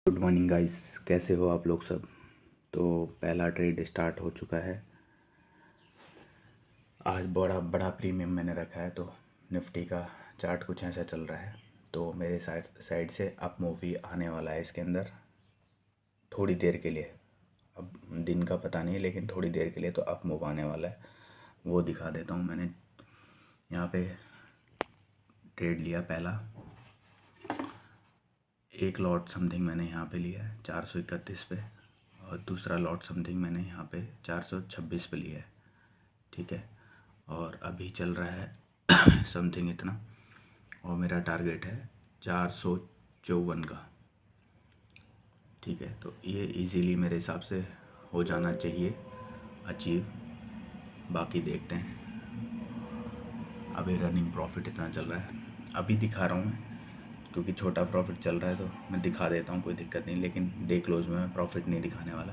Good morning guys, कैसे हो आप लोग सब। तो पहला ट्रेड स्टार्ट हो चुका है। आज बड़ा बड़ा प्रीमियम मैंने रखा है, तो निफ्टी का चार्ट कुछ ऐसा चल रहा है। तो मेरे साइड से अप मूवी आने वाला है इसके अंदर थोड़ी देर के लिए। अब दिन का पता नहीं, लेकिन थोड़ी देर के लिए तो अप मूव आने वाला है। वो दिखा देता हूँ। मैंने यहाँ पे ट्रेड लिया पहला, एक लॉट समथिंग मैंने यहाँ पे लिया है 431 पे, और दूसरा लॉट समथिंग मैंने यहाँ पे 426 पे लिया है। ठीक है, और अभी चल रहा है समथिंग इतना, और मेरा टारगेट है 454 का। ठीक है, तो ये इजीली मेरे हिसाब से हो जाना चाहिए अचीव। बाकी देखते हैं। अभी रनिंग प्रॉफिट इतना चल रहा है, अभी दिखा रहा हूँ मैं, क्योंकि छोटा प्रॉफिट चल रहा है तो मैं दिखा देता हूँ, कोई दिक्कत नहीं। लेकिन डे क्लोज में मैं प्रॉफिट नहीं दिखाने वाला।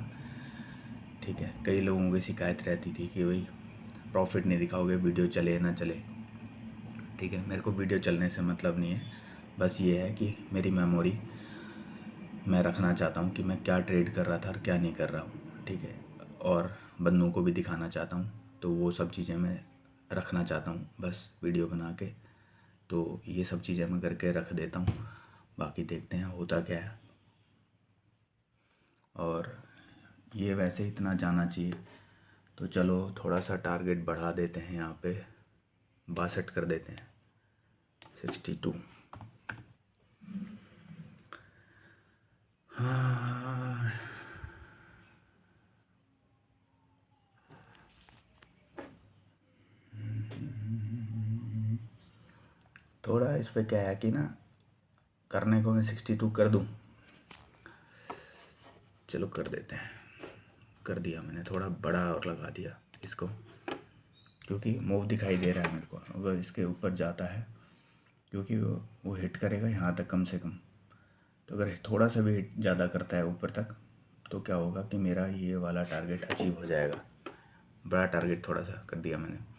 ठीक है, कई लोगों की शिकायत रहती थी कि भाई प्रॉफिट नहीं दिखाओगे, वीडियो चले ना चले। ठीक है, मेरे को वीडियो चलने से मतलब नहीं है, बस ये है कि मेरी मेमोरी मैं रखना चाहता हूँ कि मैं क्या ट्रेड कर रहा था और क्या नहीं कर रहा हूँ। ठीक है, और बंदों को भी दिखाना चाहता हूँ, तो वो सब चीज़ें मैं रखना चाहता हूँ बस वीडियो बना के। तो ये सब चीज़ें मैं करके रख देता हूँ। बाकी देखते हैं होता क्या है। और ये वैसे इतना जाना चाहिए, तो चलो थोड़ा सा टारगेट बढ़ा देते हैं। यहाँ पे 62 कर देते हैं, 62। हाँ, थोड़ा इस पर क्या है कि ना, करने को मैं 62 कर दूँ। चलो कर देते हैं, कर दिया मैंने, थोड़ा बड़ा और लगा दिया इसको, क्योंकि मूव दिखाई दे रहा है मेरे को। अगर इसके ऊपर जाता है, क्योंकि वो हिट करेगा यहाँ तक कम से कम, तो अगर थोड़ा सा भी हिट ज़्यादा करता है ऊपर तक, तो क्या होगा कि मेरा ये वाला टारगेट अचीव हो जाएगा। बड़ा टारगेट थोड़ा सा कर दिया मैंने,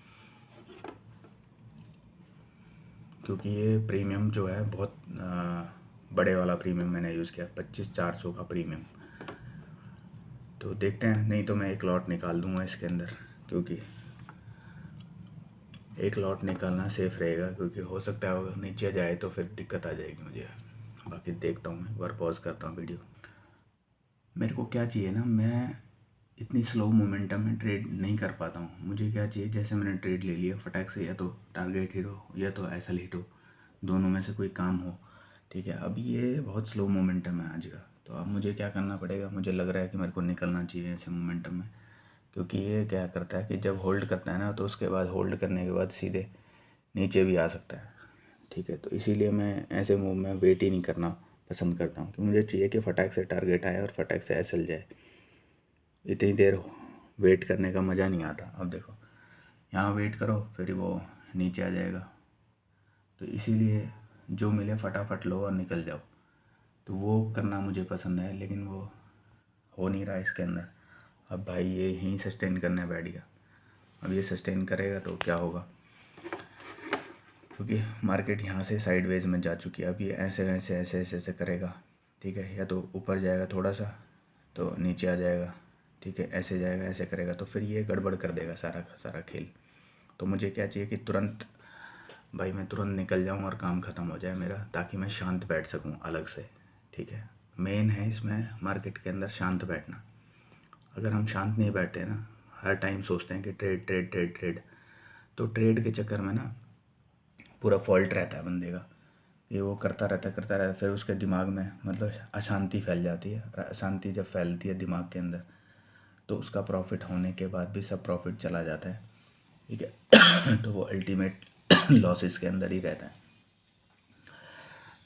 क्योंकि ये प्रीमियम जो है बहुत बड़े वाला प्रीमियम मैंने यूज़ किया, 25,400 का प्रीमियम। तो देखते हैं, नहीं तो मैं एक लॉट निकाल दूंगा इसके अंदर, क्योंकि एक लॉट निकालना सेफ़ रहेगा, क्योंकि हो सकता है अगर नीचे जाए तो फिर दिक्कत आ जाएगी मुझे। बाकी देखता हूँ, एक बार पॉज करता हूँ वीडियो। मेरे को क्या चाहिए ना, मैं इतनी स्लो मोमेंटम में ट्रेड नहीं कर पाता हूँ। मुझे क्या चाहिए, जैसे मैंने ट्रेड ले लिया फटाक से, या तो टारगेट हिट हो या तो एसएल हिट हो, दोनों में से कोई काम हो। ठीक है, अभी ये बहुत स्लो मोमेंटम है आज का, तो अब मुझे क्या करना पड़ेगा, मुझे लग रहा है कि मेरे को निकलना चाहिए ऐसे मोमेंटम में। क्योंकि ये क्या करता है कि जब होल्ड करता है ना, तो उसके बाद होल्ड करने के बाद सीधे नीचे भी आ सकता है। ठीक है, तो इसीलिए मैं ऐसे मूव में वेट ही नहीं करना पसंद करता हूँ, कि मुझे चाहिए कि फटाक से टारगेट आए और फटाक से एसएल जाए। इतनी देर वेट करने का मज़ा नहीं आता। अब देखो, यहाँ वेट करो फिर वो नीचे आ जाएगा, तो इसीलिए जो मिले फटाफट लो और निकल जाओ। तो वो करना मुझे पसंद है, लेकिन वो हो नहीं रहा इसके अंदर। अब भाई ये यहीं सस्टेन करने बैठ गया। अब ये सस्टेन करेगा तो क्या होगा, क्योंकि मार्केट यहाँ से साइडवेज में जा चुकी है। अब ये ऐसे ऐसे ऐसे ऐसे ऐसे करेगा। ठीक है, या तो ऊपर जाएगा थोड़ा सा तो नीचे आ जाएगा। ठीक है, ऐसे जाएगा ऐसे करेगा, तो फिर ये गड़बड़ कर देगा सारा का सारा खेल। तो मुझे क्या चाहिए कि तुरंत भाई मैं तुरंत निकल जाऊं और काम ख़त्म हो जाए मेरा, ताकि मैं शांत बैठ सकूं अलग से। ठीक है, मेन है इसमें मार्केट के अंदर शांत बैठना। अगर हम शांत नहीं बैठते ना, हर टाइम सोचते हैं कि ट्रेड ट्रेड ट्रेड ट्रेड, तो ट्रेड के चक्कर में ना पूरा फॉल्ट रहता है बंदे का। ये वो करता रहता, फिर उसके दिमाग में मतलब अशांति फैल जाती है। और अशांति जब फैलती है दिमाग के अंदर, तो उसका प्रॉफिट होने के बाद भी सब प्रॉफिट चला जाता है। ठीक है तो वो अल्टीमेट लॉसेस के अंदर ही रहता है।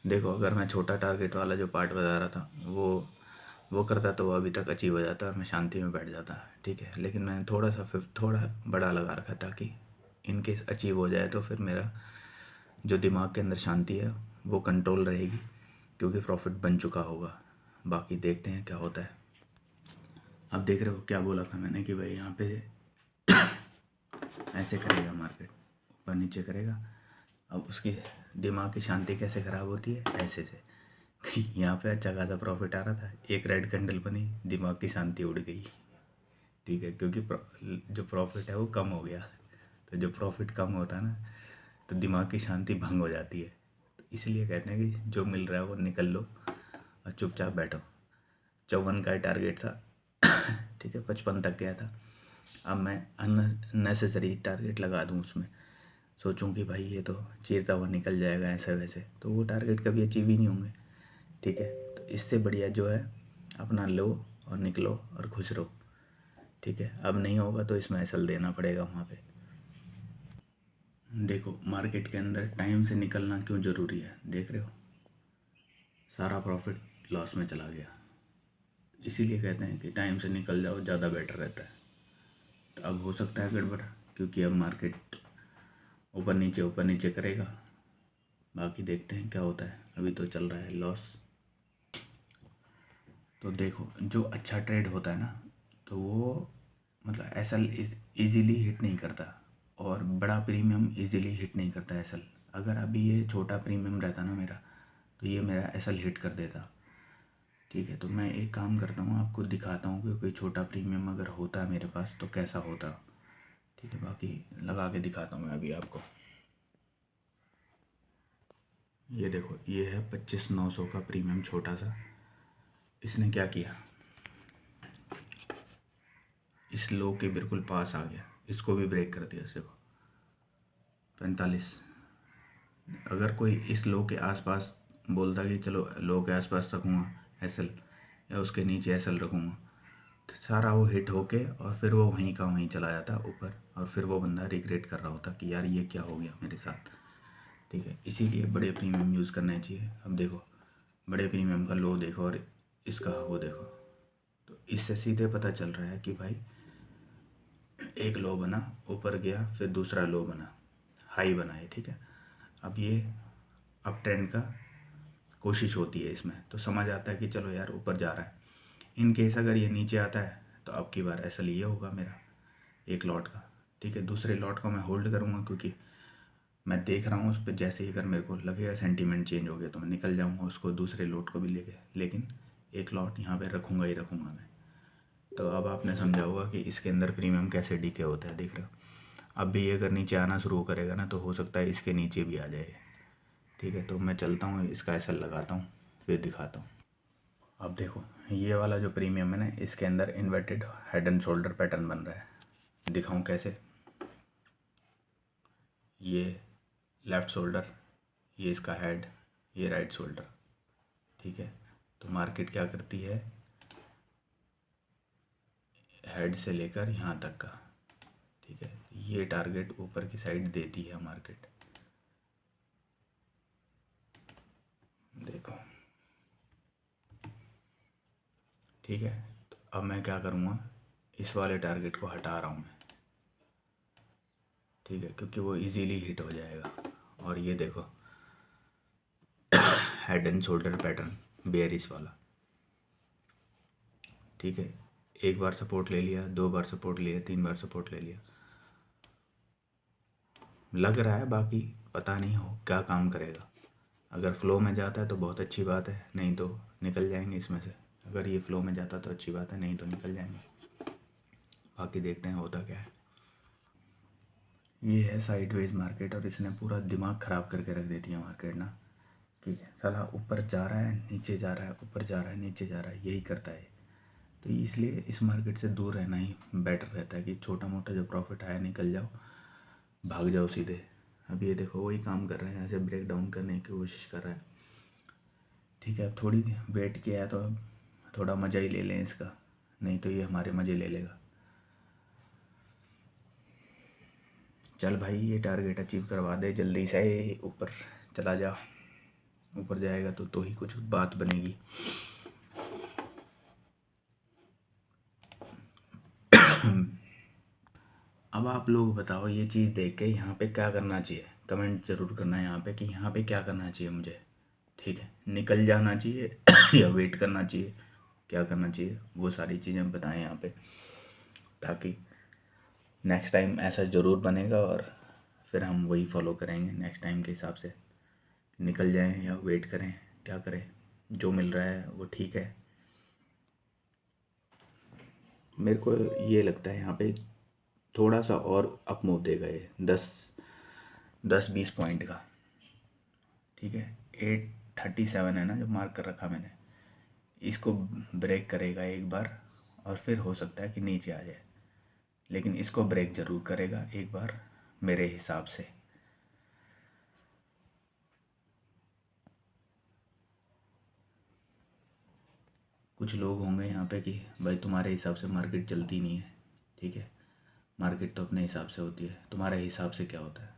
देखो, अगर मैं छोटा टारगेट वाला जो पार्ट बता रहा था, वो करता तो वो अभी तक अचीव हो जाता और मैं शांति में बैठ जाता। ठीक है, लेकिन मैंने थोड़ा सा फिर थोड़ा बड़ा लगा रखा था कि इन केस अचीव हो जाए तो फिर मेरा जो दिमाग के अंदर शांति है वो कंट्रोल रहेगी, क्योंकि प्रॉफिट बन चुका होगा। बाकी देखते हैं क्या होता है। अब देख रहे हो क्या बोला था मैंने कि भाई यहाँ पे ऐसे करेगा मार्केट, ऊपर नीचे करेगा। अब उसकी दिमाग की शांति कैसे ख़राब होती है, ऐसे से यहाँ पे अच्छा खासा प्रॉफिट आ रहा था, एक रेड कैंडल बनी, दिमाग की शांति उड़ गई। ठीक है, क्योंकि जो प्रॉफिट है वो कम हो गया। तो जो प्रॉफिट कम होता है ना, तो दिमाग की शांति भंग हो जाती है। तो इसलिए कहते हैं कि जो मिल रहा है वो निकल लो और चुपचाप बैठो। 54 का टारगेट था। ठीक है, 55 तक गया था। अब मैं अननेसेसरी टारगेट लगा दूँ उसमें, सोचूं कि भाई ये तो चीरता हुआ निकल जाएगा ऐसे वैसे, तो वो टारगेट कभी अचीव ही नहीं होंगे। ठीक है, तो इससे बढ़िया जो है अपना लो और निकलो और खुश रहो। ठीक है, अब नहीं होगा तो इसमें एसल देना पड़ेगा वहाँ पे। देखो मार्केट के अंदर टाइम से निकलना क्यों ज़रूरी है, देख रहे हो सारा प्रॉफिट लॉस में चला गया। इसीलिए कहते हैं कि टाइम से निकल जाओ, ज़्यादा बेटर रहता है। तो अब हो सकता है गड़बड़, क्योंकि अब मार्केट ऊपर नीचे करेगा। बाकी देखते हैं क्या होता है, अभी तो चल रहा है लॉस। तो देखो जो अच्छा ट्रेड होता है ना, तो वो मतलब एसल इजीली हिट नहीं करता, और बड़ा प्रीमियम इजीली हिट नहीं करता एसल। अगर अभी ये छोटा प्रीमियम रहता ना मेरा, तो ये मेरा एसल हिट कर देता। ठीक है, तो मैं एक काम करता हूँ, आपको दिखाता हूँ कि कोई छोटा प्रीमियम अगर होता है मेरे पास तो कैसा होता। ठीक है, बाकी लगा के दिखाता हूँ मैं अभी आपको। ये देखो, ये है 25,900 का प्रीमियम छोटा सा। इसने क्या किया, इस लो के बिल्कुल पास आ गया, इसको भी ब्रेक कर दिया। देखो 45। अगर कोई इस लो के आसपास बोलता कि चलो लो के आसपास रखूँगा एसल, या उसके नीचे एसल रखूँगा, तो सारा वो हिट होके और फिर वो वहीं का वहीं चला जाता ऊपर, और फिर वो बंदा रिग्रेट कर रहा होता कि यार ये क्या हो गया मेरे साथ। ठीक है, इसीलिए बड़े प्रीमियम यूज़ करने चाहिए। अब देखो बड़े प्रीमियम का लो देखो और इसका वो देखो, तो इससे सीधे पता चल रहा है कि भाई एक लो बना, ऊपर गया, फिर दूसरा लो बना, हाई बना है। ठीक है, अब ये अप ट्रेंड का कोशिश होती है इसमें, तो समझ आता है कि चलो यार ऊपर जा रहा है। इन केस अगर ये नीचे आता है तो अब की बार ऐसा ये होगा मेरा एक लॉट का। ठीक है, दूसरे लॉट को मैं होल्ड करूँगा, क्योंकि मैं देख रहा हूँ उस पर जैसे ही अगर मेरे को लगेगा सेंटीमेंट चेंज हो गया तो मैं निकल जाऊँगा उसको, दूसरे लॉट को भी लेके, लेकिन एक लॉट यहाँ पे रखूँगा ही रखूँगा मैं। तो अब आपने समझा होगा कि इसके अंदर प्रीमियम कैसे डीके होता है, देख रहे हो। अब भी ये अगर नीचे आना शुरू करेगा ना, तो हो सकता है इसके नीचे भी आ जाए। ठीक है, तो मैं चलता हूँ, इसका ऐसा लगाता हूँ, फिर दिखाता हूँ। अब देखो ये वाला जो प्रीमियम है ना, इसके अंदर inverted head and shoulder pattern बन रहा है। दिखाऊँ कैसे, ये लेफ़्ट शोल्डर, ये इसका हेड, ये राइट शोल्डर। ठीक है, तो मार्केट क्या करती है, हेड से लेकर यहाँ तक का। ठीक है, ये टारगेट ऊपर की साइड देती है मार्केट। देखो ठीक है, तो अब मैं क्या करूँगा, इस वाले टारगेट को हटा रहा हूँ मैं। ठीक है, क्योंकि वो इजीली हिट हो जाएगा। और ये देखो head and shoulder pattern bearish वाला। ठीक है, एक बार सपोर्ट ले लिया, दो बार सपोर्ट लिया, तीन बार सपोर्ट ले लिया, लग रहा है, बाकी पता नहीं हो क्या काम करेगा। अगर फ़्लो में जाता है तो बहुत अच्छी बात है, नहीं तो निकल जाएंगे इसमें से। अगर ये फ़्लो में जाता तो अच्छी बात है, नहीं तो निकल जाएंगे। बाकी देखते हैं होता क्या है। ये है साइडवेज मार्केट, और इसने पूरा दिमाग ख़राब करके रख देती है मार्केट ना, कि साला ऊपर जा रहा है नीचे जा रहा है, ऊपर जा रहा है नीचे जा रहा है, यही करता है। तो इसलिए इस मार्केट से दूर रहना ही बेटर रहता है, कि छोटा मोटा जो प्रॉफिट आया निकल जाओ, भाग जाओ सीधे। अब ये देखो वही काम कर रहे हैं, ऐसे ब्रेक डाउन करने की कोशिश कर रहा है। ठीक है, अब थोड़ी वेट किया है तो अब थोड़ा मज़ा ही ले लें इसका, नहीं तो ये हमारे मज़े ले लेगा। चल भाई ये टारगेट अचीव करवा दे जल्दी से, ऊपर चला जा। ऊपर जाएगा तो ही कुछ बात बनेगी। अब आप लोग बताओ, ये चीज़ देख के यहाँ पे क्या करना चाहिए, कमेंट ज़रूर करना है यहाँ पे कि यहाँ पे क्या करना चाहिए मुझे। ठीक है, निकल जाना चाहिए या वेट करना चाहिए, क्या करना चाहिए, वो सारी चीज़ें बताएं यहाँ पे, ताकि नेक्स्ट टाइम ऐसा ज़रूर बनेगा और फिर हम वही फॉलो करेंगे नेक्स्ट टाइम के हिसाब से। निकल जाएं या वेट करें, क्या करें। जो मिल रहा है वो ठीक है। मेरे को ये लगता है यहाँ पे थोड़ा सा और अप मूव देगा ये 10-20 पॉइंट का। ठीक है, 837 है ना जो मार्क कर रखा मैंने, इसको ब्रेक करेगा एक बार और फिर हो सकता है कि नीचे आ जाए, लेकिन इसको ब्रेक ज़रूर करेगा एक बार मेरे हिसाब से। कुछ लोग होंगे यहाँ पे कि भाई तुम्हारे हिसाब से मार्केट चलती नहीं है। ठीक है, मार्केट तो अपने हिसाब से होती है, तुम्हारे हिसाब से क्या होता है,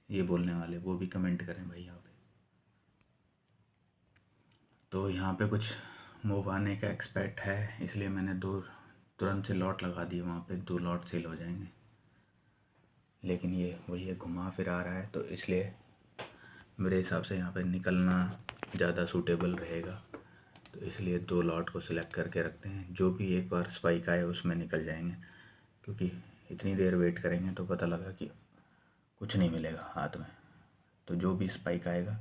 ये बोलने वाले वो भी कमेंट करें भाई यहाँ पे। तो यहाँ पे कुछ मूव आने का एक्सपेक्ट है, इसलिए मैंने दो तुरंत से लॉट लगा दिए, वहाँ पे 2 लॉट सेल हो जाएंगे। लेकिन ये वही है, घुमा फिर आ रहा है, तो इसलिए मेरे हिसाब से यहाँ पे निकलना ज़्यादा सूटेबल रहेगा। तो इसलिए 2 लॉट को सिलेक्ट करके रखते हैं, जो भी एक बार स्पाइक आए उसमें निकल जाएंगे, क्योंकि इतनी देर वेट करेंगे तो पता लगा कि कुछ नहीं मिलेगा हाथ में। तो जो भी स्पाइक आएगा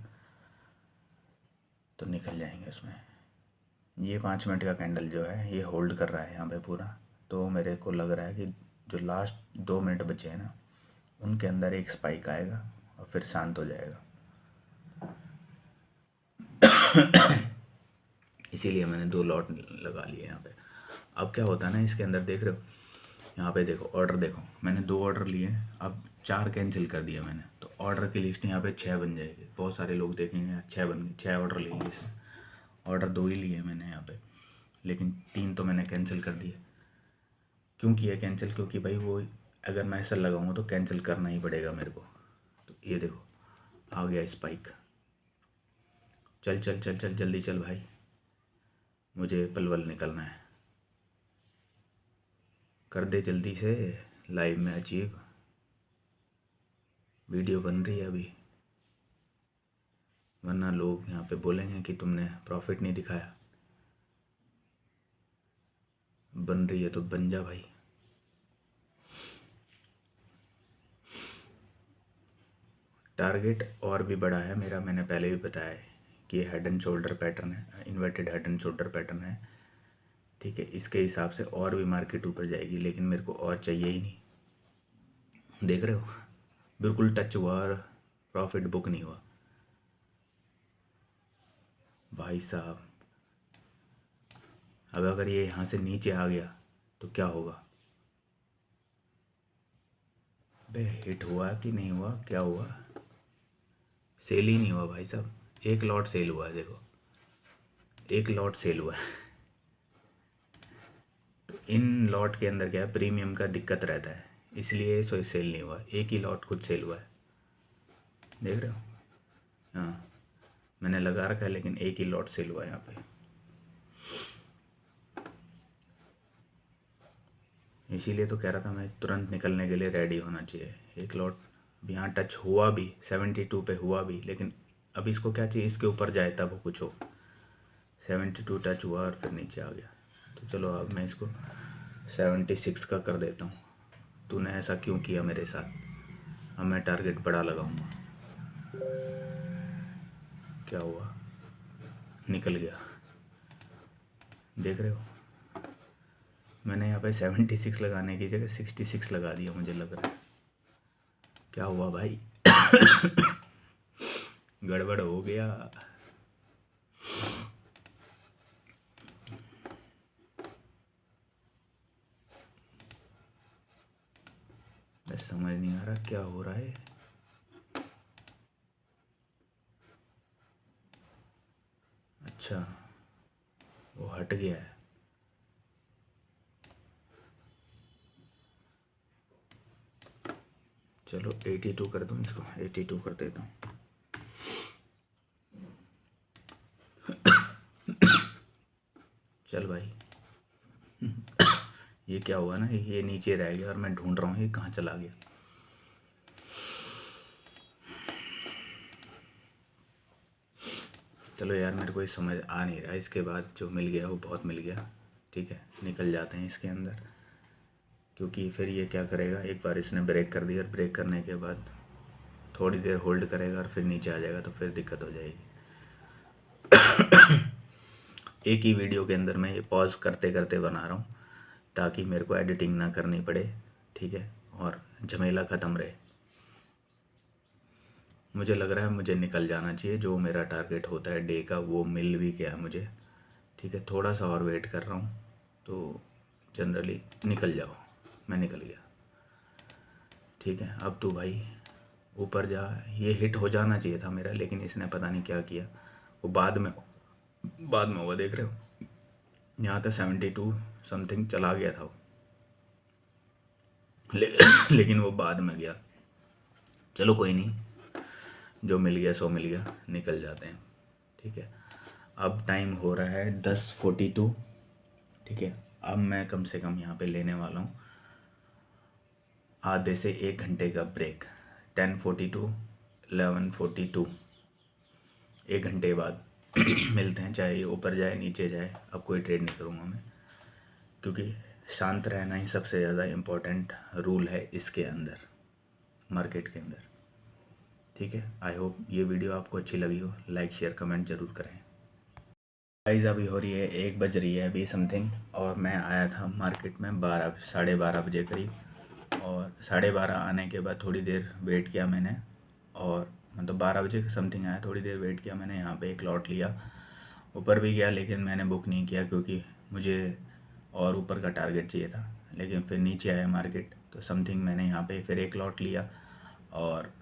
तो निकल जाएंगे उसमें। ये 5 मिनट का कैंडल जो है ये होल्ड कर रहा है यहाँ पे पूरा, तो मेरे को लग रहा है कि जो लास्ट 2 मिनट बचे हैं ना, उनके अंदर एक स्पाइक आएगा और फिर शांत हो जाएगा। इसीलिए मैंने 2 लॉट लगा लिए यहाँ पे। अब क्या होता है ना, इसके अंदर देख रहे हो, यहाँ पे देखो ऑर्डर, देखो मैंने 2 ऑर्डर लिए, अब 4 कैंसिल कर दिया मैंने, तो ऑर्डर की लिस्ट यहाँ पे 6 बन जाएगी। बहुत सारे लोग देखेंगे 6 बन गई, 6 ऑर्डर ले लिए इसमें। ऑर्डर 2 ही लिए मैंने यहाँ पे, लेकिन 3 तो मैंने कैंसिल कर दिए। क्यों किया कैंसिल? क्योंकि भाई वो अगर मैं ऐसा लगाऊंगा तो कैंसिल करना ही पड़ेगा मेरे को। तो ये देखो आ गया स्पाइक। चल चल चल चल जल्दी चल भाई, मुझे पलवल निकलना है, कर दे जल्दी से। लाइव में अचीव वीडियो बन रही है अभी, वरना लोग यहाँ पे बोलेंगे कि तुमने प्रॉफिट नहीं दिखाया। बन रही है तो बन जा भाई। टारगेट और भी बड़ा है मेरा, मैंने पहले भी बताया है कि ये हेड एंड शोल्डर पैटर्न है, inverted head and shoulder pattern है। ठीक है, इसके हिसाब से और भी मार्केट ऊपर जाएगी, लेकिन मेरे को और चाहिए ही नहीं। देख रहे हो, बिल्कुल टच हुआ और प्रॉफिट बुक नहीं हुआ भाई साहब। अब अगर ये यहाँ से नीचे आ गया तो क्या होगा? बे हिट हुआ कि नहीं हुआ, क्या हुआ? सेल ही नहीं हुआ भाई साहब, एक लॉट सेल हुआ है, देखो एक लॉट सेल हुआ है। तो इन लॉट के अंदर क्या है, प्रीमियम का दिक्कत रहता है, इसलिए सो सेल नहीं हुआ, एक ही लॉट खुद सेल हुआ है। देख रहे हो, हाँ मैंने लगा रखा है, लेकिन एक ही लॉट सेल हुआ है यहाँ पे। इसीलिए तो कह रहा था मैं, तुरंत निकलने के लिए रेडी होना चाहिए। एक लॉट यहाँ टच हुआ भी, 72 पे हुआ भी, लेकिन अब इसको क्या चाहिए, इसके ऊपर जाए तब वो कुछ हो। 72 टच हुआ और फिर नीचे आ गया, तो चलो अब मैं इसको 76 का कर देता हूँ। तूने ऐसा क्यों किया मेरे साथ? अब मैं टारगेट बड़ा लगाऊंगा। क्या हुआ, निकल गया। देख रहे हो, मैंने यहाँ पे 76 लगाने की जगह 66 लगा दिया, मुझे लग रहा है। क्या हुआ भाई? गड़बड़ हो गया। समझ नहीं आ रहा क्या हो रहा है। अच्छा, वो हट गया है। चलो 82 कर दूँ इसको, 82 कर देता हूँ। चल भाई। ये क्या हुआ ना, ये नीचे रह गया और मैं ढूंढ रहा हूँ ये कहाँ चला गया। चलो यार, मेरे को ये समझ आ नहीं रहा, इसके बाद जो मिल गया वो बहुत मिल गया। ठीक है, निकल जाते हैं इसके अंदर, क्योंकि फिर ये क्या करेगा, एक बार इसने ब्रेक कर दिया, ब्रेक करने के बाद थोड़ी देर होल्ड करेगा और फिर नीचे आ जाएगा, तो फिर दिक्कत हो जाएगी। एक ही वीडियो के अंदर मैं ये पॉज करते करते बना रहा हूँ ताकि मेरे को एडिटिंग ना करनी पड़े, ठीक है, और झमेला ख़त्म रहे। मुझे लग रहा है मुझे निकल जाना चाहिए, जो मेरा टारगेट होता है डे का वो मिल भी गया मुझे, ठीक है। थोड़ा सा और वेट कर रहा हूँ तो जनरली निकल जाओ। मैं निकल गया, ठीक है। अब तो भाई ऊपर जा, ये हिट हो जाना चाहिए था मेरा, लेकिन इसने पता नहीं क्या किया। वो बाद में हुआ, देख रहे हो, यहाँ तक 72 समथिंग चला गया था वो, लेकिन वो बाद में गया। चलो कोई नहीं, जो मिल गया सो मिल गया, निकल जाते हैं, ठीक है। अब टाइम हो रहा है 10:42, ठीक है। अब मैं कम से कम यहाँ पे लेने वाला हूँ आधे से 1 घंटे का ब्रेक। 10:42, 11:42, 1 घंटे बाद मिलते हैं, चाहे ये ऊपर जाए नीचे जाए। अब कोई ट्रेड नहीं करूँगा मैं, क्योंकि शांत रहना ही सबसे ज़्यादा इम्पोर्टेंट रूल है इसके अंदर, मार्केट के अंदर, ठीक है। आई होप ये वीडियो आपको अच्छी लगी हो। लाइक शेयर कमेंट ज़रूर करें। गाइस अभी हो रही है 1 बज रही है अभी समथिंग, और मैं आया था मार्केट में 12 साढ़े 12 बजे करीब, और 12:30 आने के बाद थोड़ी देर वेट किया मैंने, और मतलब 12 बजे समथिंग आया, थोड़ी देर वेट किया मैंने, यहाँ पे एक लॉट लिया, ऊपर भी गया लेकिन मैंने बुक नहीं किया क्योंकि मुझे और ऊपर का टारगेट चाहिए था। लेकिन फिर नीचे आया मार्केट तो समथिंग मैंने यहाँ पे फिर एक लॉट लिया, और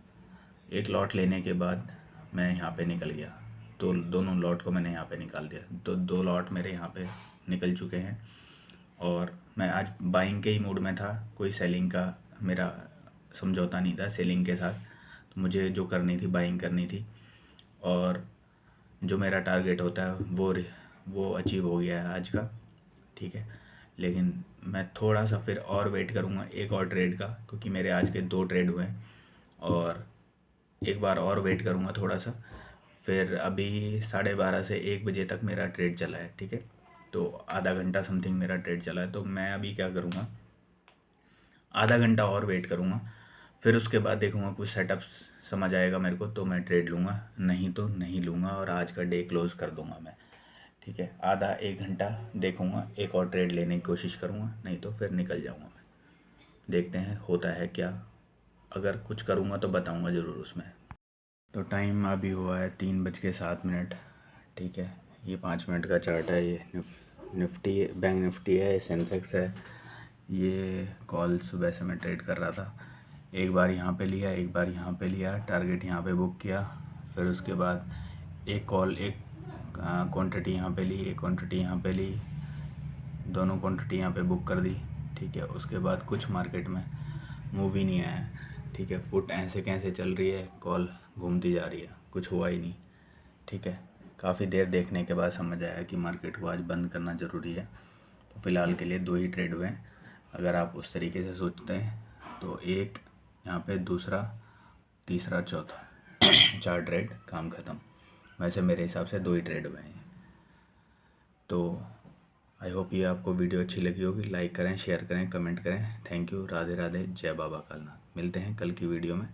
एक लॉट लेने के बाद मैं यहाँ पे निकल गया। तो दोनों लॉट को मैंने यहाँ पे निकाल दिया, तो 2 लॉट मेरे यहाँ पे निकल चुके हैं। और मैं आज बाइंग के ही मूड में था, कोई सेलिंग का मेरा समझौता नहीं था सेलिंग के साथ, तो मुझे जो करनी थी बाइंग करनी थी, और जो मेरा टारगेट होता है वो अचीव हो गया है आज का, ठीक है। लेकिन मैं थोड़ा सा फिर और वेट करूँगा एक और ट्रेड का, क्योंकि मेरे आज के 2 ट्रेड हुए हैं, और एक बार और वेट करूँगा थोड़ा सा। फिर अभी 12:30 से 1 बजे तक मेरा ट्रेड चला है, ठीक है। तो आधा घंटा समथिंग मेरा ट्रेड चला है, तो मैं अभी क्या करूँगा, आधा घंटा और वेट करूँगा, फिर उसके बाद देखूँगा कुछ सेटअप समझ आएगा मेरे को तो मैं ट्रेड लूँगा, नहीं तो नहीं लूँगा, और आज का डे क्लोज़ कर दूँगा मैं, ठीक है। आधा 1 घंटा देखूँगा, एक और ट्रेड लेने की कोशिश करूँगा, नहीं तो फिर निकल जाऊँगा मैं। देखते हैं होता है क्या, अगर कुछ करूँगा तो बताऊँगा ज़रूर उसमें। तो टाइम अभी हुआ है 3:07, ठीक है। ये 5 मिनट का चार्ट है, ये निफ्टी बैंक निफ्टी है, सेंसेक्स है। ये कॉल सुबह से मैं ट्रेड कर रहा था, एक बार यहाँ पे लिया, एक बार यहाँ पे लिया, टारगेट यहाँ पे बुक किया, फिर उसके बाद एक कॉल, एक क्वांटिटी यहाँ पे ली, एक क्वांटिटी यहाँ पे ली, दोनों क्वांटिटी यहाँ पे बुक कर दी, ठीक है। उसके बाद कुछ मार्केट में मूव ही नहीं आया, ठीक है। पुट ऐसे कैसे चल रही है, कॉल घूमती जा रही है, कुछ हुआ ही नहीं, ठीक है। काफ़ी देर देखने के बाद समझ आया कि मार्केट को आज बंद करना ज़रूरी है, तो फ़िलहाल के लिए 2 ही ट्रेड हुए हैं। अगर आप उस तरीके से सोचते हैं तो एक यहाँ पे, दूसरा, तीसरा, चौथा 4 ट्रेड, काम ख़त्म। वैसे मेरे हिसाब से 2 ही ट्रेड हुए हैं। तो आई होप ये आपको वीडियो अच्छी लगी होगी। लाइक करें, शेयर करें, कमेंट करें। Thank you. राधे राधे, जय बाबा कालनाथ। मिलते हैं कल की वीडियो में।